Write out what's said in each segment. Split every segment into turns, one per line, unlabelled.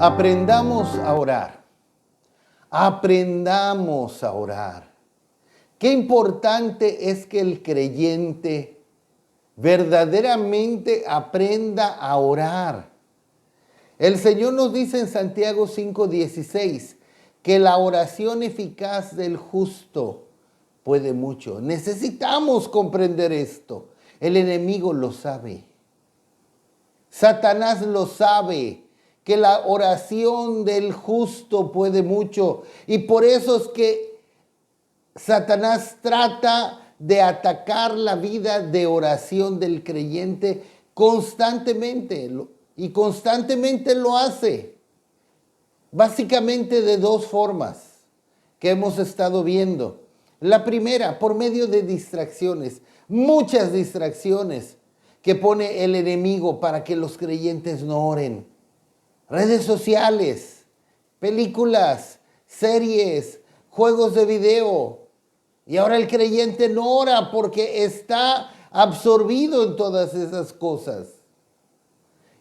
Aprendamos a orar. Aprendamos a orar. Qué importante es que el creyente verdaderamente aprenda a orar. El Señor nos dice en Santiago 5:16 que la oración eficaz del justo puede mucho. Necesitamos comprender esto. El enemigo lo sabe. Satanás lo sabe, que la oración del justo puede mucho. Y por eso es que Satanás trata de atacar la vida de oración del creyente constantemente. Y constantemente lo hace. Básicamente de dos formas que hemos estado viendo. La primera, por medio de distracciones. Muchas distracciones que pone el enemigo para que los creyentes no oren. Redes sociales, películas, series, juegos de video. Y ahora el creyente no ora porque está absorbido en todas esas cosas.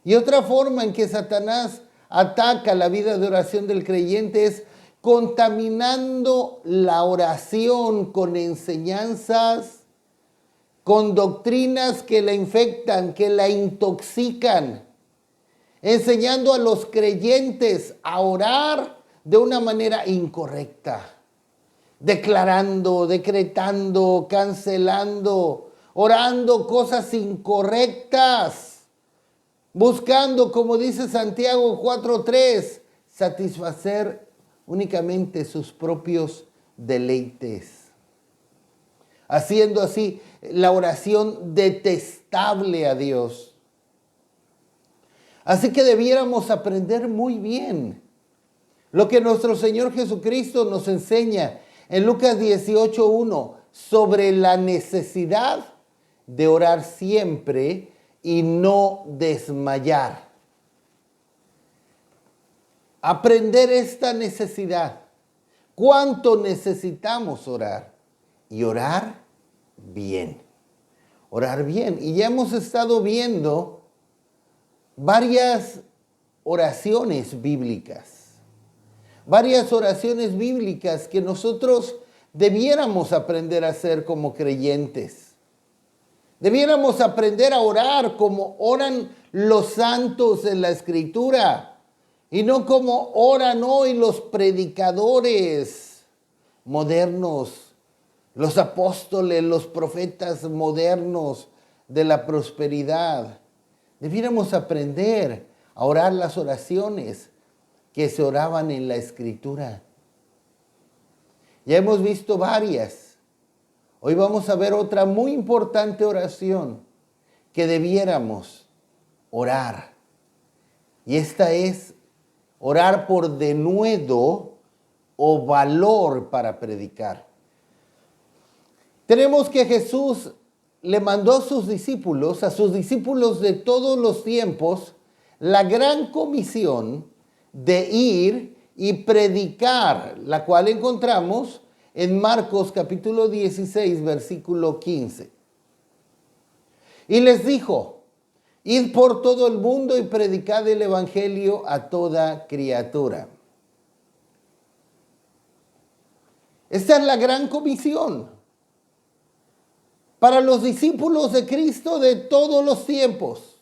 Y otra forma en que Satanás ataca la vida de oración del creyente es contaminando la oración con enseñanzas, con doctrinas que la infectan, que la intoxican, enseñando a los creyentes a orar de una manera incorrecta, declarando, decretando, cancelando, orando cosas incorrectas, buscando, como dice Santiago 4:3, satisfacer únicamente sus propios deleites, haciendo así la oración detestable a Dios. Así que debiéramos aprender muy bien lo que nuestro Señor Jesucristo nos enseña en Lucas 18:1 sobre la necesidad de orar siempre y no desmayar. Aprender esta necesidad. ¿Cuánto necesitamos orar? Y orar bien. Orar bien. Y ya hemos estado viendo varias oraciones bíblicas. Varias oraciones bíblicas que nosotros debiéramos aprender a hacer como creyentes. Debiéramos aprender a orar como oran los santos en la Escritura y no como oran hoy los predicadores modernos, los apóstoles, los profetas modernos de la prosperidad. Debiéramos aprender a orar las oraciones que se oraban en la Escritura. Ya hemos visto varias. Hoy vamos a ver otra muy importante oración que debiéramos orar. Y esta es orar por denuedo o valor para predicar. Tenemos que Jesús le mandó a sus discípulos de todos los tiempos, la gran comisión de ir y predicar, la cual encontramos en Marcos capítulo 16, versículo 15. Y les dijo, id por todo el mundo y predicad el evangelio a toda criatura. Esta es la gran comisión para los discípulos de Cristo de todos los tiempos,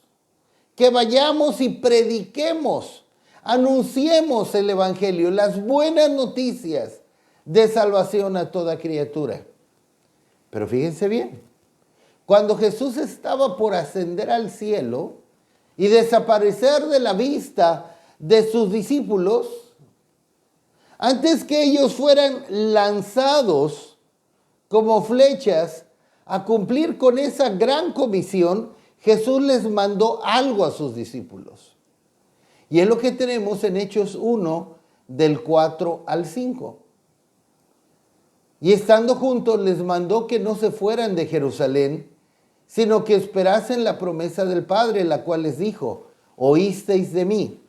que vayamos y prediquemos, anunciemos el evangelio, las buenas noticias de salvación a toda criatura. Pero fíjense bien, cuando Jesús estaba por ascender al cielo y desaparecer de la vista de sus discípulos, antes que ellos fueran lanzados como flechas a cumplir con esa gran comisión, Jesús les mandó algo a sus discípulos. Y es lo que tenemos en Hechos 1, del 4 al 5. Y estando juntos les mandó que no se fueran de Jerusalén, sino que esperasen la promesa del Padre, la cual les dijo, oísteis de mí,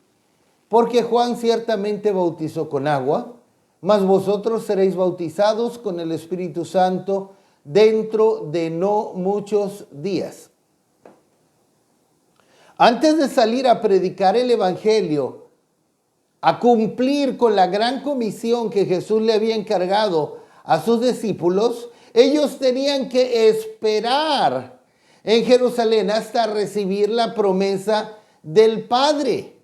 porque Juan ciertamente bautizó con agua, mas vosotros seréis bautizados con el Espíritu Santo dentro de no muchos días. Antes de salir a predicar el evangelio a cumplir con la gran comisión que Jesús le había encargado a sus discípulos, ellos tenían que esperar en Jerusalén hasta recibir la promesa del Padre,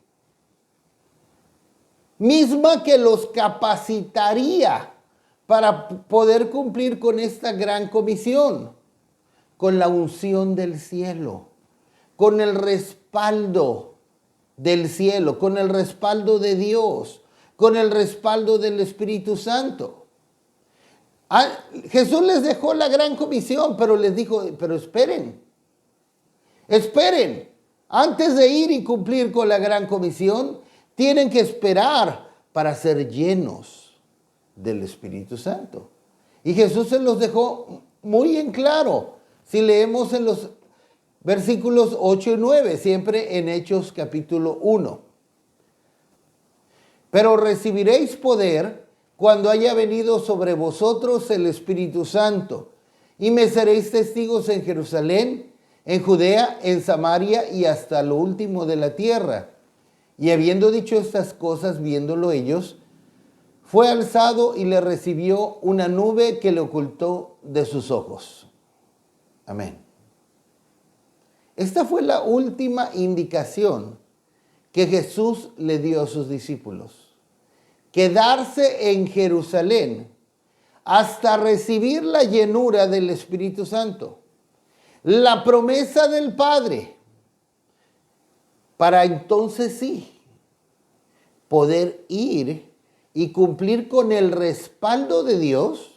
misma que los capacitaría para poder cumplir con esta gran comisión, con la unción del cielo, con el respaldo del cielo, con el respaldo de Dios, con el respaldo del Espíritu Santo. Jesús les dejó la gran comisión, pero les dijo, pero esperen, antes de ir y cumplir con la gran comisión, tienen que esperar para ser llenos del Espíritu Santo. Y Jesús se los dejó muy en claro. Si leemos en los versículos 8 y 9, siempre en Hechos capítulo 1. Pero recibiréis poder cuando haya venido sobre vosotros el Espíritu Santo, y me seréis testigos en Jerusalén, en Judea, en Samaria y hasta lo último de la tierra. Y habiendo dicho estas cosas, viéndolo ellos, fue alzado y le recibió una nube que le ocultó de sus ojos. Amén. Esta fue la última indicación que Jesús le dio a sus discípulos. Quedarse en Jerusalén hasta recibir la llenura del Espíritu Santo. La promesa del Padre, para entonces sí poder ir y cumplir con el respaldo de Dios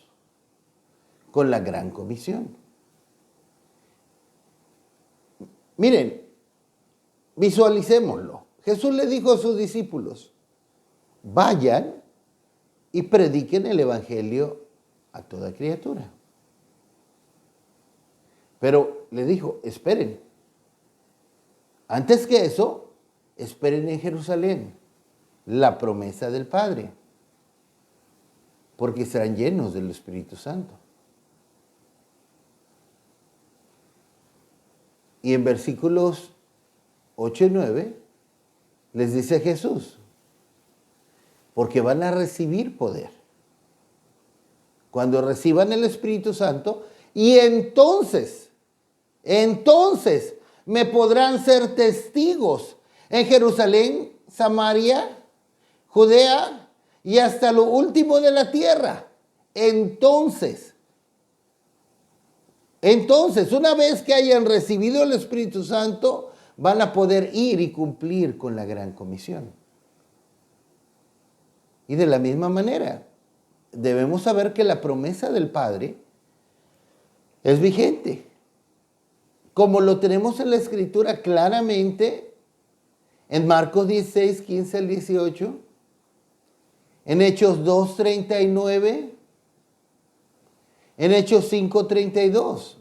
con la gran comisión. Miren, visualicémoslo. Jesús le dijo a sus discípulos, vayan y prediquen el evangelio a toda criatura. Pero le dijo, esperen. Antes que eso, esperen en Jerusalén la promesa del Padre, porque serán llenos del Espíritu Santo. Y en versículos 8 y 9 les dice Jesús, porque van a recibir poder cuando reciban el Espíritu Santo, y entonces me podrán ser testigos en Jerusalén, Samaria, Judea y hasta lo último de la tierra. Entonces, una vez que hayan recibido el Espíritu Santo, van a poder ir y cumplir con la gran comisión. Y de la misma manera, debemos saber que la promesa del Padre es vigente. Como lo tenemos en la Escritura claramente, en Marcos 16, 15 al 18, en Hechos 2, 39, en Hechos 5, 32.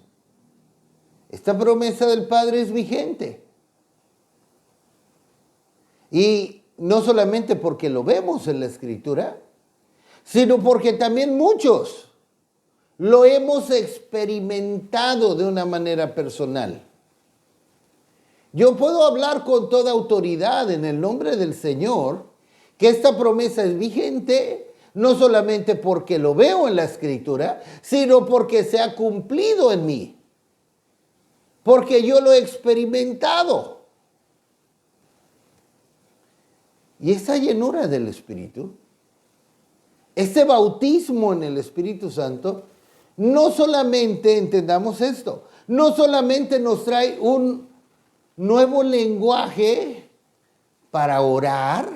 Esta promesa del Padre es vigente. Y no solamente porque lo vemos en la Escritura, sino porque también muchos lo hemos experimentado de una manera personal. Yo puedo hablar con toda autoridad en el nombre del Señor que esta promesa es vigente, no solamente porque lo veo en la Escritura, sino porque se ha cumplido en mí, porque yo lo he experimentado. Y esa llenura del Espíritu, este bautismo en el Espíritu Santo, no solamente, entendamos esto, no solamente nos trae un nuevo lenguaje para orar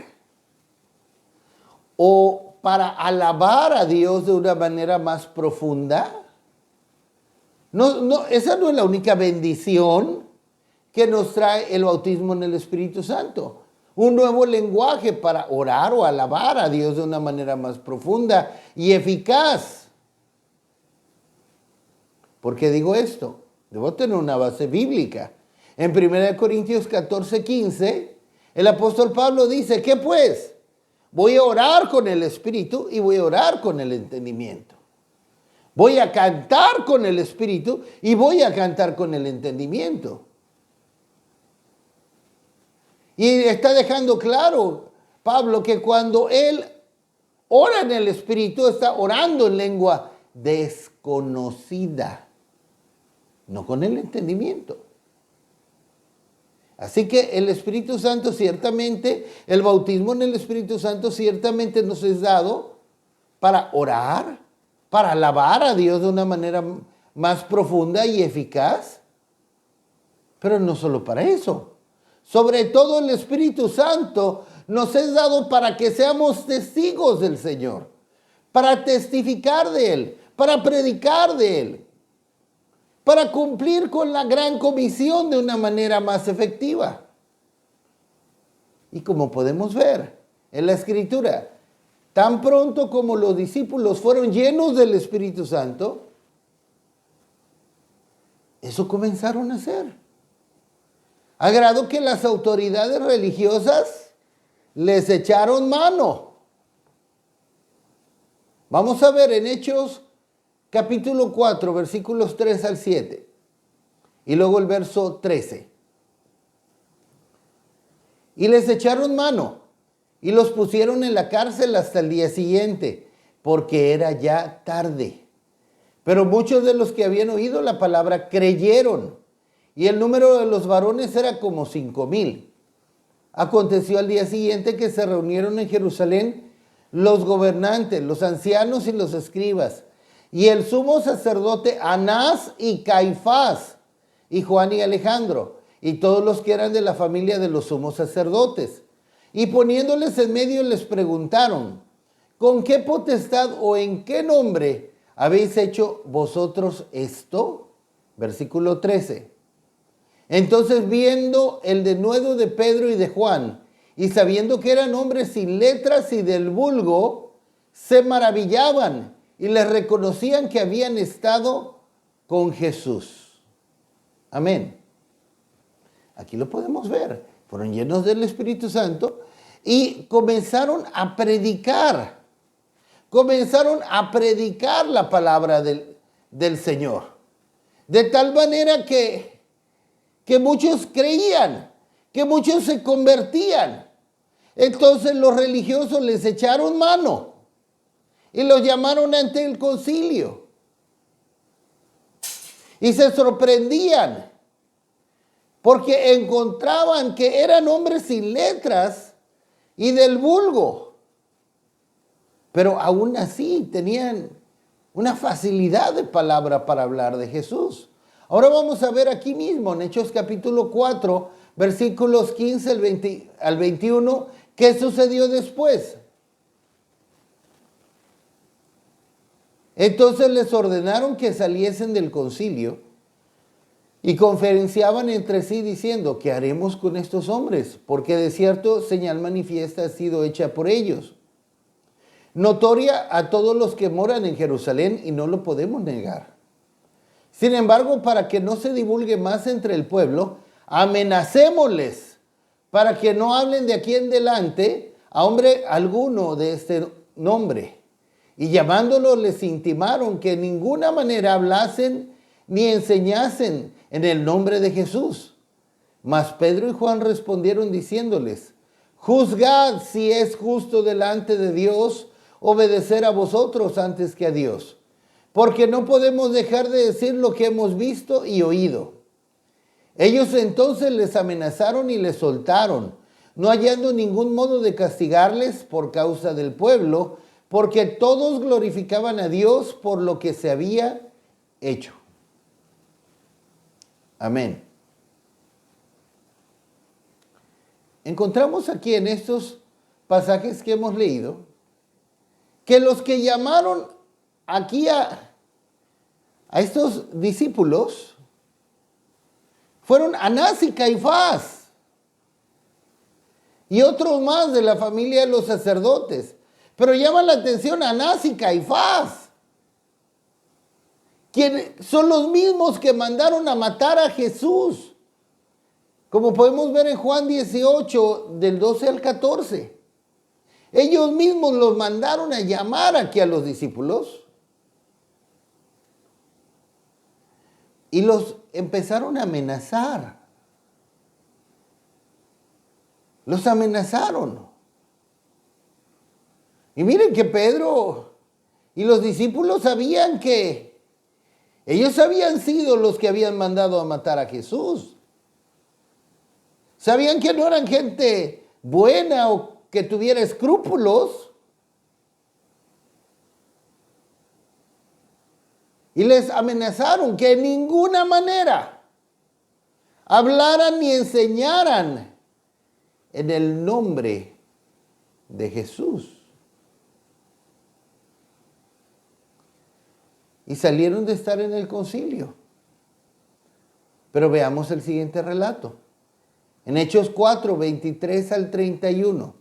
o para alabar a Dios de una manera más profunda. No, esa no es la única bendición que nos trae el bautismo en el Espíritu Santo. Un nuevo lenguaje para orar o alabar a Dios de una manera más profunda y eficaz. ¿Por qué digo esto? Debo tener una base bíblica. En 1 Corintios 14, 15, el apóstol Pablo dice, ¿qué pues? Voy a orar con el Espíritu y voy a orar con el entendimiento. Voy a cantar con el Espíritu y voy a cantar con el entendimiento. Y está dejando claro Pablo que cuando él ora en el Espíritu, está orando en lengua desconocida, no con el entendimiento. Así que el Espíritu Santo ciertamente, el bautismo en el Espíritu Santo ciertamente nos es dado para orar, para alabar a Dios de una manera más profunda y eficaz. Pero no solo para eso. Sobre todo el Espíritu Santo nos es dado para que seamos testigos del Señor, para testificar de Él, para predicar de Él, para cumplir con la gran comisión de una manera más efectiva. Y como podemos ver en la Escritura, tan pronto como los discípulos fueron llenos del Espíritu Santo, eso comenzaron a hacer. A grado que las autoridades religiosas les echaron mano. Vamos a ver en Hechos capítulo 4, versículos 3 al 7. Y luego el verso 13. Y les echaron mano y los pusieron en la cárcel hasta el día siguiente, porque era ya tarde. Pero muchos de los que habían oído la palabra creyeron, y el número de los varones era como 5,000. Aconteció al día siguiente que se reunieron en Jerusalén los gobernantes, los ancianos y los escribas, y el sumo sacerdote Anás y Caifás, y Juan y Alejandro, y todos los que eran de la familia de los sumos sacerdotes. Y poniéndoles en medio les preguntaron, ¿con qué potestad o en qué nombre habéis hecho vosotros esto? Versículo 13. Entonces, viendo el denuedo de Pedro y de Juan, y sabiendo que eran hombres sin letras y del vulgo, se maravillaban y les reconocían que habían estado con Jesús. Amén. Aquí lo podemos ver. Fueron llenos del Espíritu Santo y comenzaron a predicar. Comenzaron a predicar la palabra del Señor. De tal manera que muchos creían, que muchos se convertían. Entonces los religiosos les echaron mano y los llamaron ante el concilio. Y se sorprendían porque encontraban que eran hombres sin letras y del vulgo. Pero aún así tenían una facilidad de palabra para hablar de Jesús. Ahora vamos a ver aquí mismo en Hechos capítulo 4, versículos 15 al 21, ¿qué sucedió después? Entonces les ordenaron que saliesen del concilio y conferenciaban entre sí diciendo, ¿qué haremos con estos hombres? Porque de cierto señal manifiesta ha sido hecha por ellos, notoria a todos los que moran en Jerusalén, y no lo podemos negar. Sin embargo, para que no se divulgue más entre el pueblo, amenacémosles para que no hablen de aquí en adelante a hombre alguno de este nombre. Y llamándolos les intimaron que en ninguna manera hablasen ni enseñasen en el nombre de Jesús. Mas Pedro y Juan respondieron diciéndoles, juzgad si es justo delante de Dios obedecer a vosotros antes que a Dios. Porque no podemos dejar de decir lo que hemos visto y oído. Ellos entonces les amenazaron y les soltaron, no hallando ningún modo de castigarles por causa del pueblo, porque todos glorificaban a Dios por lo que se había hecho. Amén. Encontramos aquí en estos pasajes que hemos leído, que los que llamaron aquí a estos discípulos fueron Anás y Caifás y otros más de la familia de los sacerdotes. Pero llama la atención Anás y Caifás, quienes son los mismos que mandaron a matar a Jesús, como podemos ver en Juan 18, del 12 al 14. Ellos mismos los mandaron a llamar aquí a los discípulos y los empezaron a amenazar. Los amenazaron. Y miren que Pedro y los discípulos sabían que ellos habían sido los que habían mandado a matar a Jesús. Sabían que no eran gente buena o que tuviera escrúpulos. Y les amenazaron que en ninguna manera hablaran ni enseñaran en el nombre de Jesús. Y salieron de estar en el concilio. Pero veamos el siguiente relato. En Hechos 4, 23 al 31.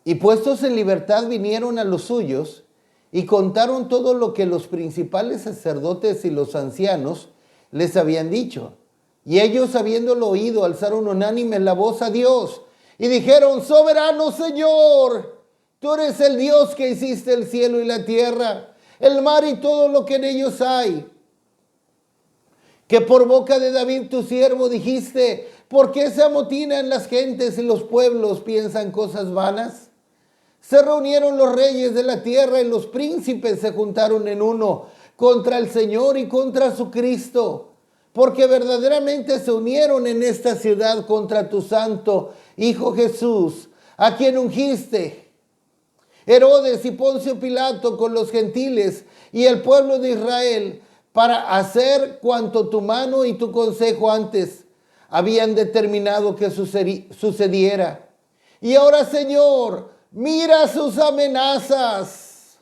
Y puestos en libertad vinieron a los suyos y contaron todo lo que los principales sacerdotes y los ancianos les habían dicho. Y ellos, habiéndolo oído, alzaron unánime la voz a Dios y dijeron: soberano Señor, tú eres el Dios que hiciste el cielo y la tierra, el mar y todo lo que en ellos hay. Que por boca de David tu siervo dijiste: ¿por qué se amotinan las gentes y los pueblos piensan cosas vanas? Se reunieron los reyes de la tierra y los príncipes se juntaron en uno contra el Señor y contra su Cristo, porque verdaderamente se unieron en esta ciudad contra tu santo Hijo Jesús, a quien ungiste. Herodes y Poncio Pilato con los gentiles y el pueblo de Israel, para hacer cuanto tu mano y tu consejo antes habían determinado que sucediera. Y ahora, Señor, mira sus amenazas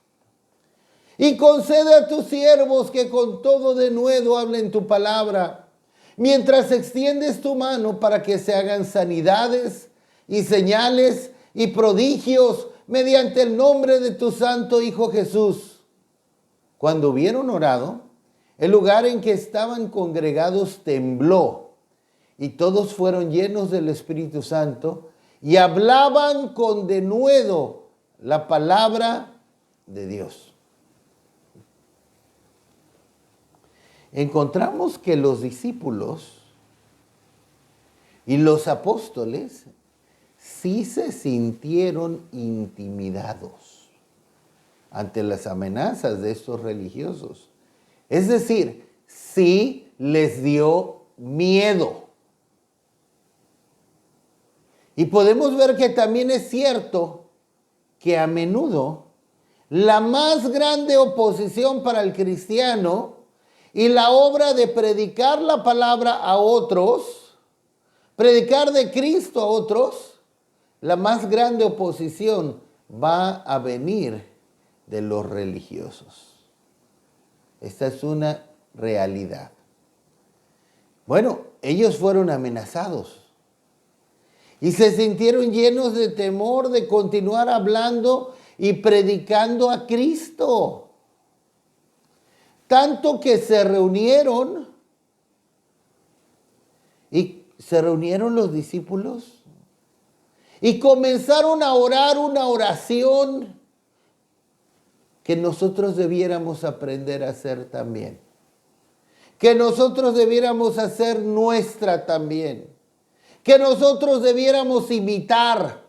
y concede a tus siervos que con todo denuedo hablen tu palabra, mientras extiendes tu mano para que se hagan sanidades y señales y prodigios mediante el nombre de tu santo Hijo Jesús. Cuando hubieron orado, el lugar en que estaban congregados tembló, y todos fueron llenos del Espíritu Santo y hablaban con denuedo la palabra de Dios. Encontramos que los discípulos y los apóstoles sí se sintieron intimidados ante las amenazas de estos religiosos. Es decir, sí les dio miedo. Y podemos ver que también es cierto que a menudo la más grande oposición para el cristiano y la obra de predicar la palabra a otros, predicar de Cristo a otros, la más grande oposición va a venir de los religiosos. Esta es una realidad. Bueno, ellos fueron amenazados y se sintieron llenos de temor de continuar hablando y predicando a Cristo. Tanto que se reunieron los discípulos y comenzaron a orar una oración que nosotros debiéramos aprender a hacer también. Que nosotros debiéramos hacer nuestra también. Que nosotros debiéramos imitar.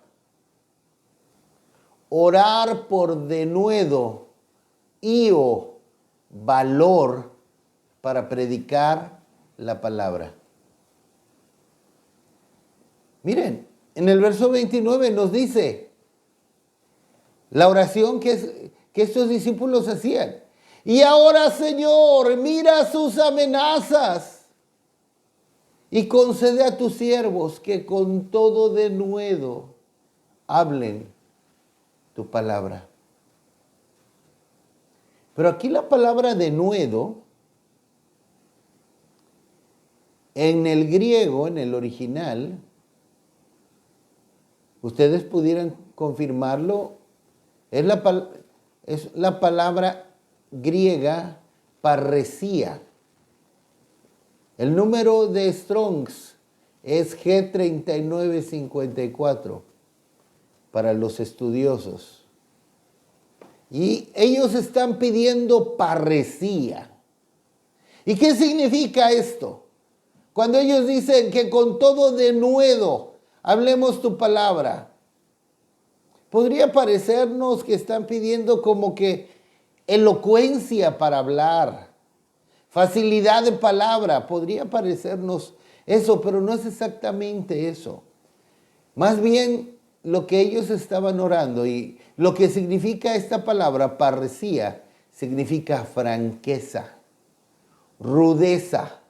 Orar por denuedo y o valor para predicar la palabra. Miren, en el verso 29 nos dice la oración que estos discípulos hacían. Y ahora, Señor, mira sus amenazas y concede a tus siervos que con todo denuedo hablen tu palabra. Pero aquí la palabra denuedo, en el griego, en el original, ustedes pudieran confirmarlo, es la palabra griega parresía. El número de Strongs es G3954 para los estudiosos. Y ellos están pidiendo parresía. ¿Y qué significa esto? Cuando ellos dicen que con todo denuedo hablemos tu palabra. podría parecernos que están pidiendo como que elocuencia para hablar, facilidad de palabra, podría parecernos eso, pero no es exactamente eso. Más bien lo que ellos estaban orando y lo que significa esta palabra, parresía, significa franqueza, rudeza,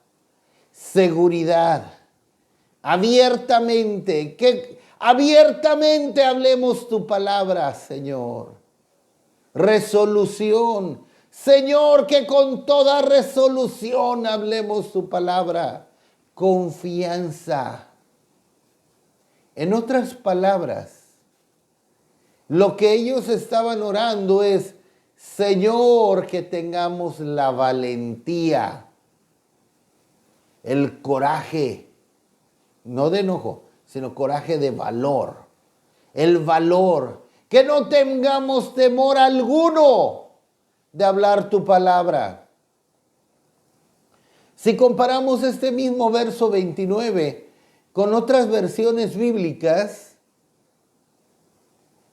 seguridad, abiertamente, que abiertamente hablemos tu palabra, Señor. Resolución, Señor, que con toda resolución hablemos tu palabra. Confianza. En otras palabras, lo que ellos estaban orando es, Señor, que tengamos la valentía, el coraje, no de enojo, sino coraje de valor. El valor, que no tengamos temor alguno de hablar tu palabra. Si comparamos este mismo verso 29 con otras versiones bíblicas,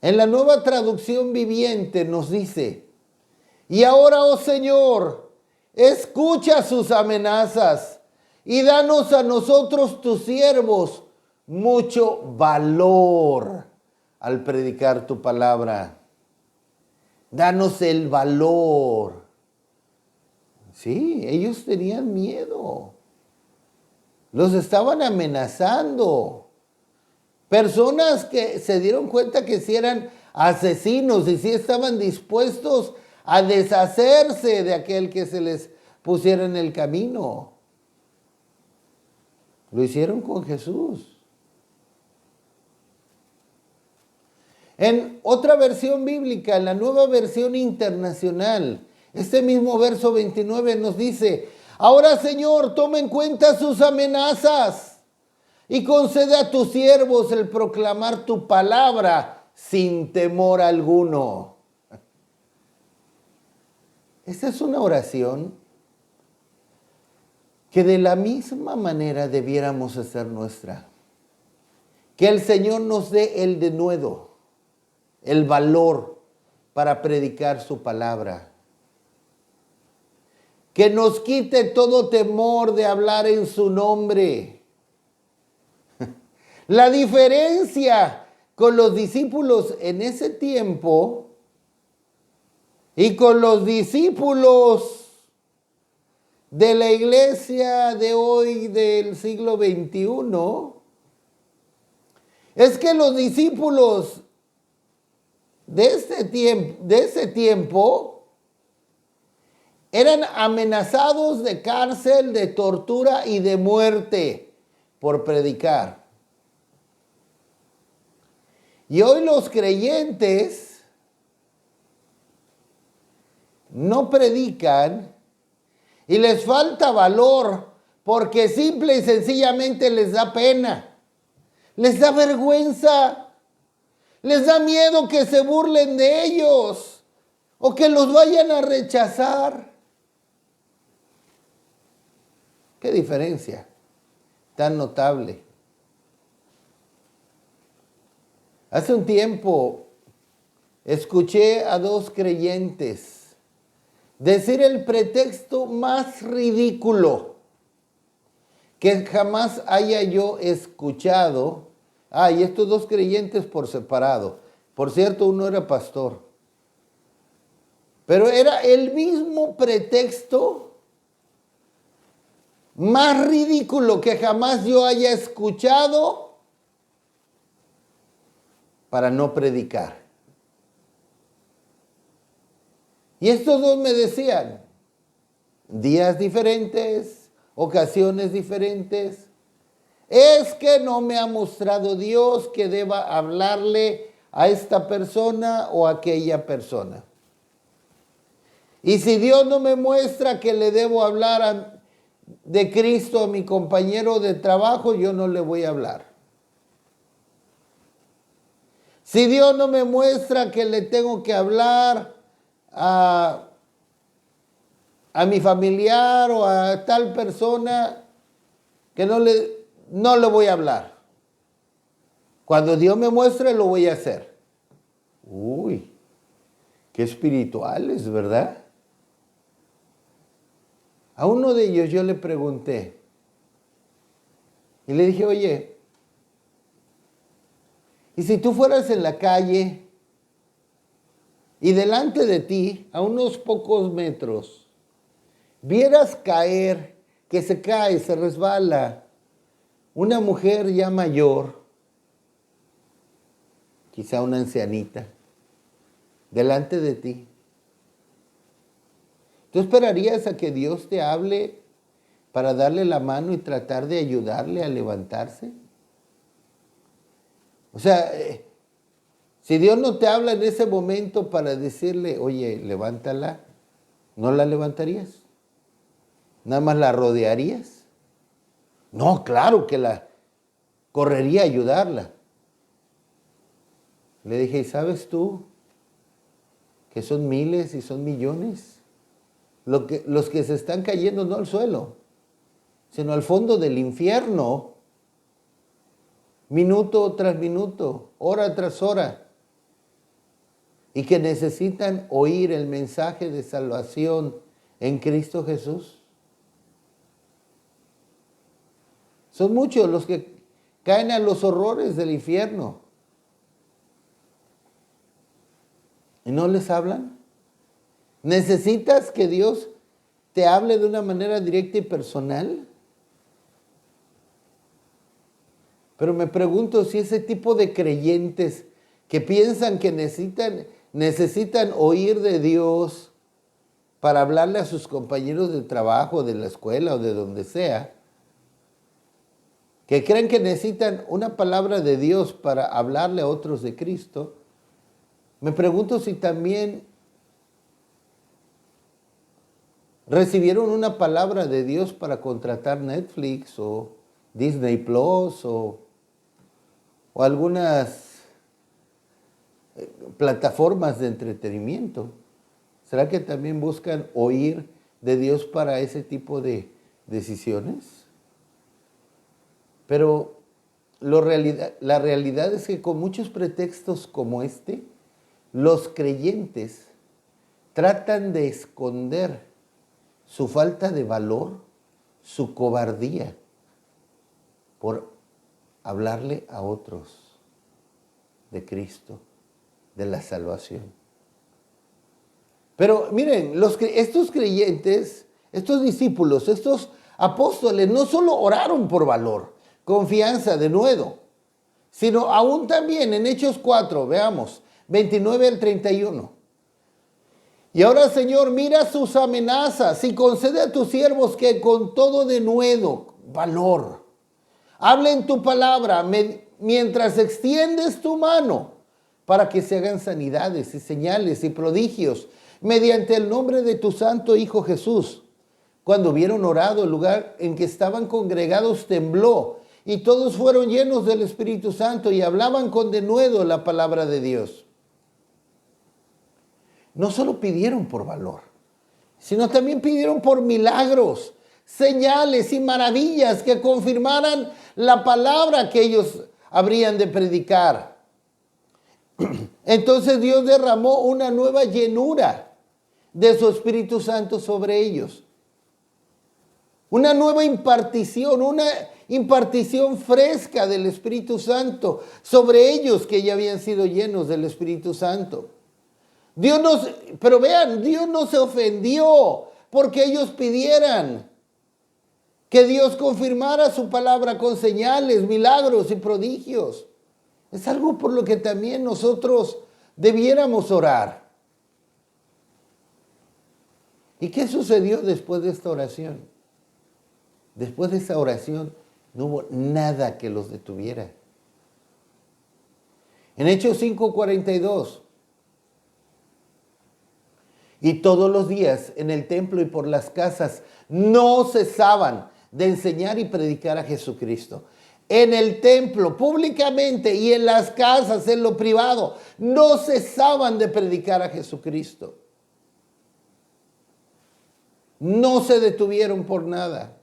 en la Nueva Traducción Viviente nos dice, y ahora, oh Señor, escucha sus amenazas y danos a nosotros, tus siervos, mucho valor al predicar tu palabra. Danos el valor. Sí, ellos tenían miedo. Los estaban amenazando. Personas que se dieron cuenta que sí eran asesinos y sí estaban dispuestos a deshacerse de aquel que se les pusiera en el camino. Lo hicieron con Jesús. En otra versión bíblica, en la Nueva Versión Internacional, este mismo verso 29 nos dice, ahora, Señor, toma en cuenta sus amenazas y concede a tus siervos el proclamar tu palabra sin temor alguno. Esta es una oración que de la misma manera debiéramos hacer nuestra. Que el Señor nos dé el denuedo, el valor para predicar su palabra. Que nos quite todo temor de hablar en su nombre. La diferencia con los discípulos en ese tiempo y con los discípulos de la iglesia de hoy del siglo XXI es que los discípulos de ese tiempo eran amenazados de cárcel, de tortura y de muerte por predicar. Y hoy los creyentes no predican y les falta valor porque simple y sencillamente les da pena, les da vergüenza, les da miedo que se burlen de ellos o que los vayan a rechazar. ¿Qué diferencia tan notable? Hace un tiempo escuché a dos creyentes decir el pretexto más ridículo que jamás haya yo escuchado. Y estos dos creyentes por separado. Por cierto, uno era pastor. Pero era el mismo pretexto más ridículo que jamás yo haya escuchado para no predicar. Y estos dos me decían, días diferentes, ocasiones diferentes, es que no me ha mostrado Dios que deba hablarle a esta persona o a aquella persona. Y si Dios no me muestra que le debo hablar de Cristo a mi compañero de trabajo, yo no le voy a hablar. Si Dios no me muestra que le tengo que hablar a mi familiar o a tal persona, que no le voy a hablar. Cuando Dios me muestre, lo voy a hacer. Uy, qué espirituales, ¿verdad? A uno de ellos yo le pregunté y le dije, oye, ¿y si tú fueras en la calle y delante de ti, a unos pocos metros, vieras caer, que se cae, se resbala, una mujer ya mayor, quizá una ancianita, delante de ti? ¿Tú esperarías a que Dios te hable para darle la mano y tratar de ayudarle a levantarse? O sea, si Dios no te habla en ese momento para decirle, oye, levántala, ¿no la levantarías? ¿Nada más la rodearías? No, claro que la correría a ayudarla. Le dije, ¿y sabes tú que son miles y son millones? Los que se están cayendo no al suelo, sino al fondo del infierno, minuto tras minuto, hora tras hora, y que necesitan oír el mensaje de salvación en Cristo Jesús. Son muchos los que caen a los horrores del infierno. ¿Y no les hablan? ¿Necesitas que Dios te hable de una manera directa y personal? Pero me pregunto si ese tipo de creyentes que piensan que necesitan oír de Dios para hablarle a sus compañeros de trabajo, de la escuela o de donde sea, que creen que necesitan una palabra de Dios para hablarle a otros de Cristo, me pregunto si también recibieron una palabra de Dios para contratar Netflix o Disney Plus o algunas plataformas de entretenimiento. ¿Será que también buscan oír de Dios para ese tipo de decisiones? Pero la realidad es que con muchos pretextos como este, los creyentes tratan de esconder su falta de valor, su cobardía, por hablarle a otros de Cristo, de la salvación. Pero miren, estos creyentes, estos discípulos, estos apóstoles no solo oraron por valor, confianza, denuedo, sino aún también en Hechos 4, veamos, 29 al 31. Y ahora, Señor, mira sus amenazas y concede a tus siervos que con todo denuedo, valor, hablen tu palabra mientras extiendes tu mano para que se hagan sanidades y señales y prodigios mediante el nombre de tu santo Hijo Jesús. Cuando hubieron orado, el lugar en que estaban congregados tembló y todos fueron llenos del Espíritu Santo y hablaban con denuedo la palabra de Dios. No solo pidieron por valor, sino también pidieron por milagros, señales y maravillas que confirmaran la palabra que ellos habrían de predicar. Entonces Dios derramó una nueva llenura de su Espíritu Santo sobre ellos. Una nueva impartición, una impartición fresca del Espíritu Santo sobre ellos que ya habían sido llenos del Espíritu Santo. Pero vean, Dios no se ofendió porque ellos pidieran que Dios confirmara su palabra con señales, milagros y prodigios. Es algo por lo que también nosotros debiéramos orar. ¿Y qué sucedió después de esta oración? Después de esa oración no hubo nada que los detuviera. En Hechos 5:42, y todos los días en el templo y por las casas no cesaban de enseñar y predicar a Jesucristo. En el templo, públicamente, y en las casas, en lo privado, no cesaban de predicar a Jesucristo. No se detuvieron por nada.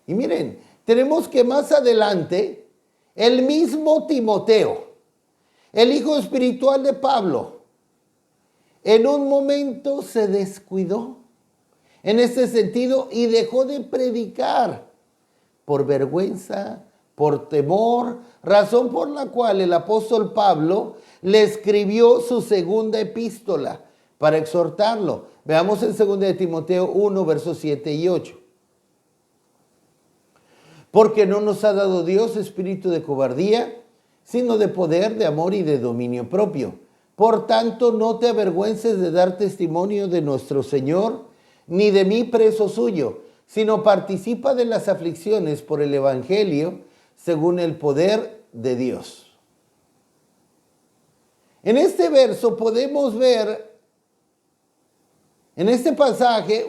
Y miren, tenemos que más adelante, el mismo Timoteo, El hijo espiritual de Pablo en un momento se descuidó en este sentido y dejó de predicar por vergüenza, por temor, razón por la cual el apóstol Pablo le escribió su segunda epístola para exhortarlo. Veamos en 2 de Timoteo 1, versos 7 y 8. Porque no nos ha dado Dios espíritu de cobardía, sino de poder, de amor y de dominio propio. Por tanto, no te avergüences de dar testimonio de nuestro Señor, ni de mí preso suyo, sino participa de las aflicciones por el evangelio, según el poder de Dios. En este verso podemos ver, en este pasaje,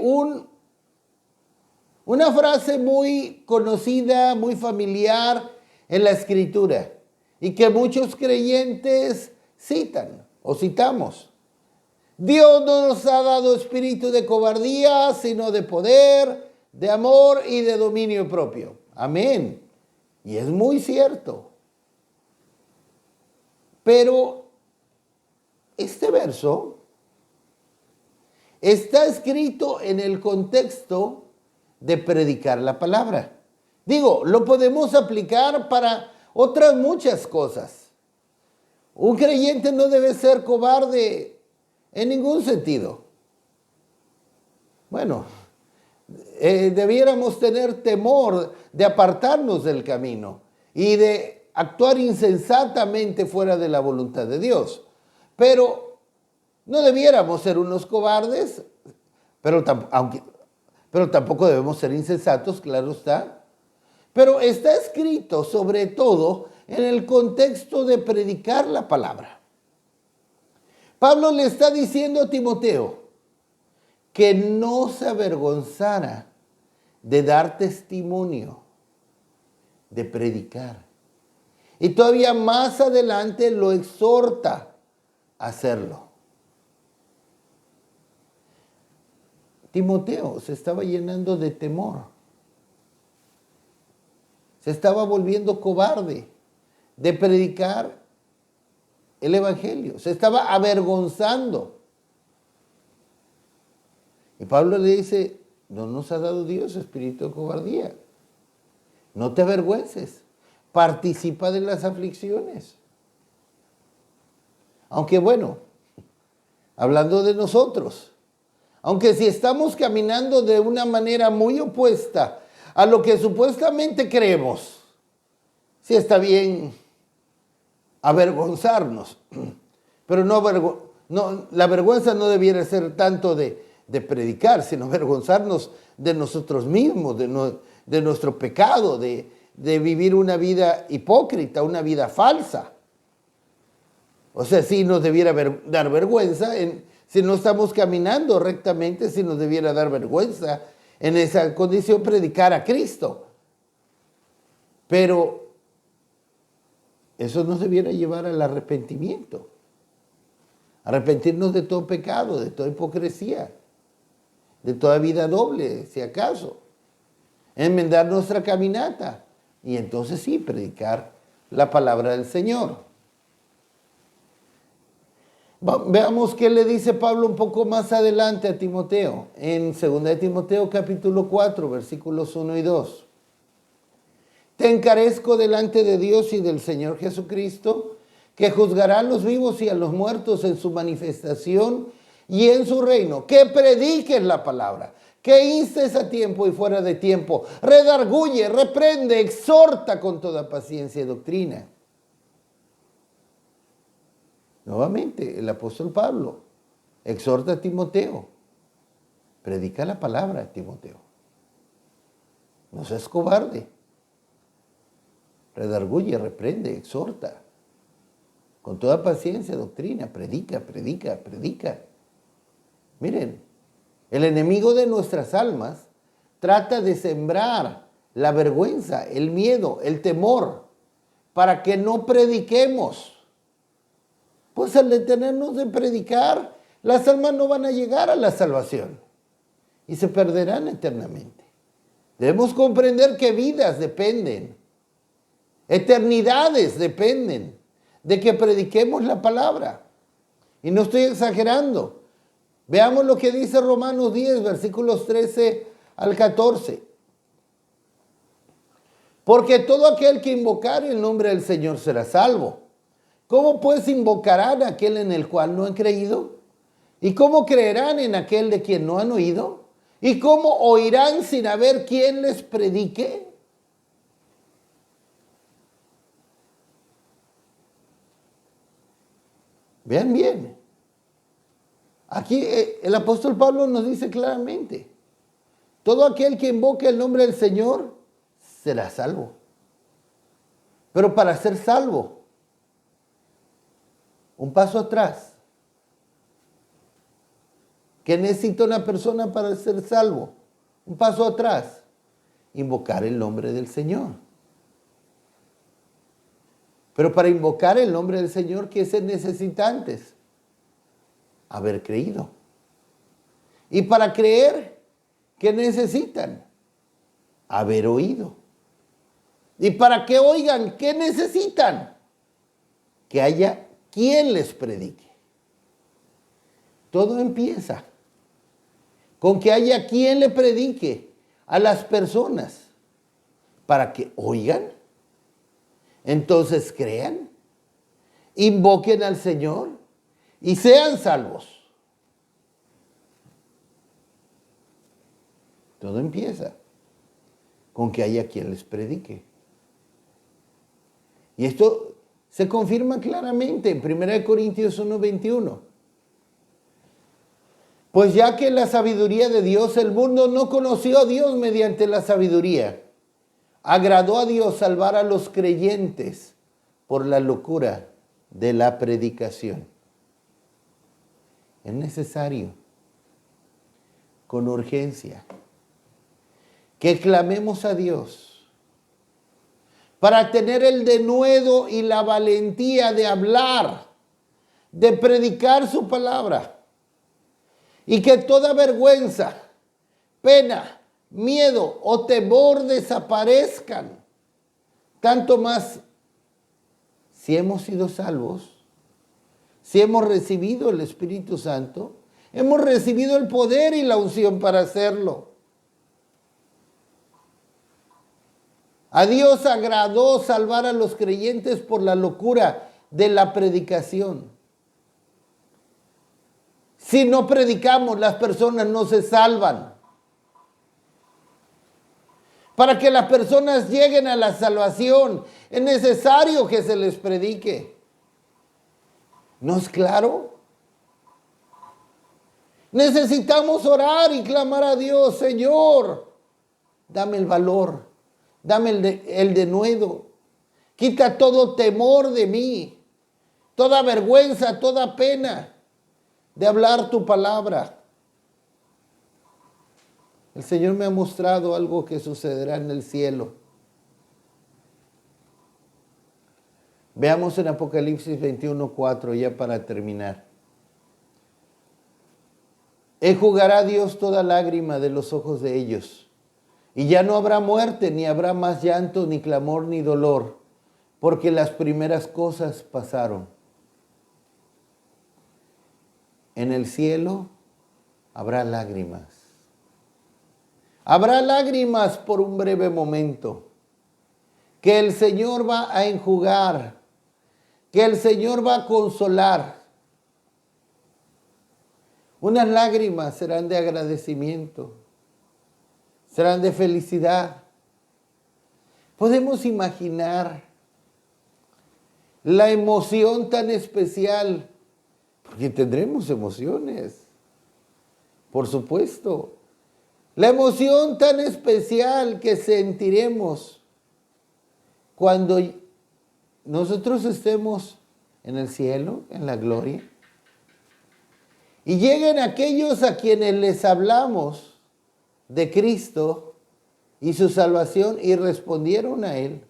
una frase muy conocida, muy familiar en la Escritura y que muchos creyentes citan o citamos. Dios no nos ha dado espíritu de cobardía, sino de poder, de amor y de dominio propio. Amén. Y es muy cierto. Pero este verso está escrito en el contexto de predicar la palabra. Digo, lo podemos aplicar para otras muchas cosas. Un creyente no debe ser cobarde en ningún sentido. Bueno, debiéramos tener temor de apartarnos del camino y de actuar insensatamente fuera de la voluntad de Dios. Pero no debiéramos ser unos cobardes, pero tampoco debemos ser insensatos, claro está. Pero está escrito sobre todo en el contexto de predicar la palabra. Pablo le está diciendo a Timoteo que no se avergonzara de dar testimonio, de predicar. Y todavía más adelante lo exhorta a hacerlo. Timoteo se estaba llenando de temor. Se estaba volviendo cobarde de predicar el evangelio. Se estaba avergonzando. Y Pablo le dice, no nos ha dado Dios espíritu de cobardía. No te avergüences. Participa de las aflicciones. Aunque bueno, hablando de nosotros, aunque si estamos caminando de una manera muy opuesta a lo que supuestamente creemos, sí está bien avergonzarnos, pero la vergüenza no debiera ser tanto de predicar, sino avergonzarnos de nosotros mismos, de nuestro pecado, de vivir una vida hipócrita, una vida falsa. O sea, sí nos debiera dar vergüenza, si no estamos caminando rectamente, sí nos debiera dar vergüenza en esa condición predicar a Cristo. Pero eso nos debiera llevar al arrepentimiento. Arrepentirnos de todo pecado, de toda hipocresía, de toda vida doble, si acaso. Enmendar nuestra caminata y entonces sí, predicar la palabra del Señor. Veamos qué le dice Pablo un poco más adelante a Timoteo, en 2 de Timoteo capítulo 4, versículos 1 y 2. Te encarezco delante de Dios y del Señor Jesucristo, que juzgará a los vivos y a los muertos en su manifestación y en su reino. Que prediques la palabra, que instes a tiempo y fuera de tiempo, redarguye, reprende, exhorta con toda paciencia y doctrina. Nuevamente, el apóstol Pablo exhorta a Timoteo. Predica la palabra, Timoteo. No seas cobarde. Redarguye, reprende, exhorta. Con toda paciencia, doctrina. Predica. Miren, el enemigo de nuestras almas trata de sembrar la vergüenza, el miedo, el temor, para que no prediquemos. Pues al detenernos de predicar, las almas no van a llegar a la salvación y se perderán eternamente. Debemos comprender que vidas dependen, eternidades dependen de que prediquemos la palabra. Y no estoy exagerando. Veamos lo que dice Romanos 10, versículos 13 al 14. Porque todo aquel que invocare el nombre del Señor será salvo. ¿Cómo pues invocarán a aquel en el cual no han creído? ¿Y cómo creerán en aquel de quien no han oído? ¿Y cómo oirán sin haber quien les predique? Vean bien. Aquí el apóstol Pablo nos dice claramente, todo aquel que invoque el nombre del Señor será salvo. Pero para ser salvo, un paso atrás. ¿Qué necesita una persona para ser salvo? Un paso atrás. Invocar el nombre del Señor. Pero para invocar el nombre del Señor, ¿qué se necesita antes? Haber creído. Y para creer, ¿qué necesitan? Haber oído. Y para que oigan, ¿qué necesitan? Que haya quien les predique. Todo empieza con que haya quien le predique a las personas para que oigan, entonces crean, invoquen al Señor y sean salvos. Todo empieza con que haya quien les predique. Y esto se confirma claramente en 1 Corintios 1:21. Pues ya que la sabiduría de Dios, el mundo no conoció a Dios mediante la sabiduría. Agradó a Dios salvar a los creyentes por la locura de la predicación. Es necesario, con urgencia, que clamemos a Dios para tener el denuedo y la valentía de hablar, de predicar su palabra. Y que toda vergüenza, pena, miedo o temor desaparezcan. Tanto más si hemos sido salvos, si hemos recibido el Espíritu Santo, hemos recibido el poder y la unción para hacerlo. A Dios agradó salvar a los creyentes por la locura de la predicación. Si no predicamos, las personas no se salvan. Para que las personas lleguen a la salvación, es necesario que se les predique. ¿No es claro? Necesitamos orar y clamar a Dios, Señor, dame el valor, dame el denuedo, quita todo temor de mí, toda vergüenza, toda pena de hablar tu palabra. El Señor me ha mostrado algo que sucederá en el cielo. Veamos en Apocalipsis 21:4, ya para terminar. Enjugará Dios toda lágrima de los ojos de ellos, y ya no habrá muerte, ni habrá más llanto, ni clamor, ni dolor, porque las primeras cosas pasaron. En el cielo habrá lágrimas. Habrá lágrimas por un breve momento, que el Señor va a enjugar, que el Señor va a consolar. Unas lágrimas serán de agradecimiento, serán de felicidad. Podemos imaginar la emoción tan especial, porque tendremos emociones, por supuesto. La emoción tan especial que sentiremos cuando nosotros estemos en el cielo, en la gloria, y lleguen aquellos a quienes les hablamos de Cristo y su salvación y respondieron a Él.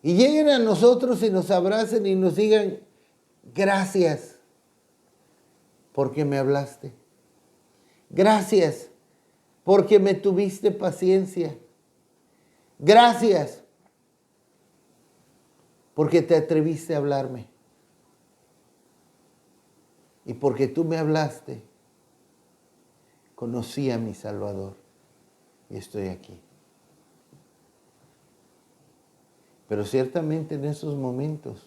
Y lleguen a nosotros y nos abracen y nos digan, gracias porque me hablaste. Gracias porque me tuviste paciencia. Gracias porque te atreviste a hablarme. Y porque tú me hablaste, conocí a mi Salvador y estoy aquí. Pero ciertamente en esos momentos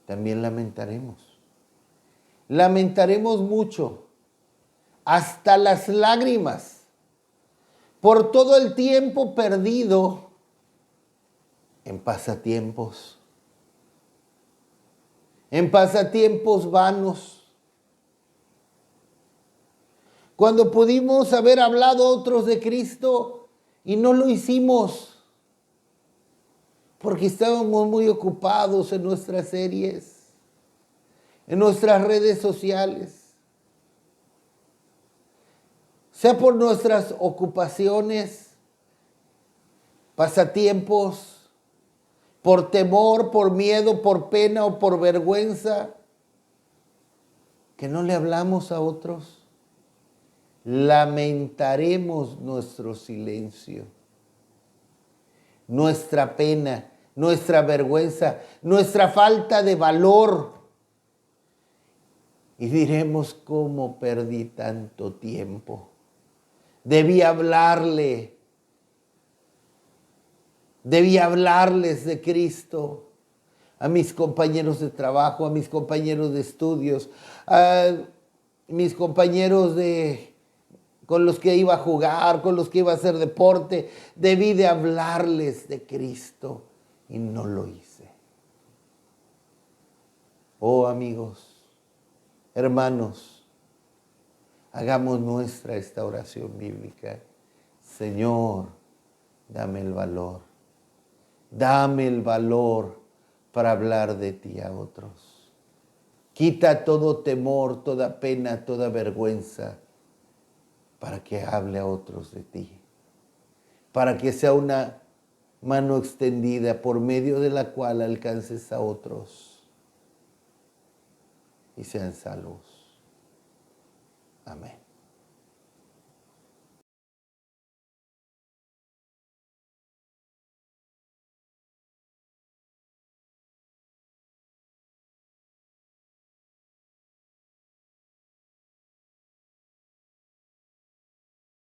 también lamentaremos. Lamentaremos mucho, hasta las lágrimas, por todo el tiempo perdido en pasatiempos vanos. Cuando pudimos haber hablado a otros de Cristo y no lo hicimos, porque estábamos muy ocupados en nuestras series, en nuestras redes sociales, sea por nuestras ocupaciones, pasatiempos, por temor, por miedo, por pena o por vergüenza, que no le hablamos a otros. Lamentaremos nuestro silencio, nuestra pena, nuestra vergüenza, nuestra falta de valor. Y diremos, ¿cómo perdí tanto tiempo? Debí hablarles de Cristo a mis compañeros de trabajo, a mis compañeros de estudios, a mis compañeros con los que iba a jugar, con los que iba a hacer deporte. Debí de hablarles de Cristo y no lo hice. Oh amigos, hermanos, hagamos nuestra esta oración bíblica. Señor, dame el valor. Dame el valor para hablar de ti a otros. Quita todo temor, toda pena, toda vergüenza, para que hable a otros de ti. Para que sea una mano extendida por medio de la cual alcances a otros y sean salvos. Amén.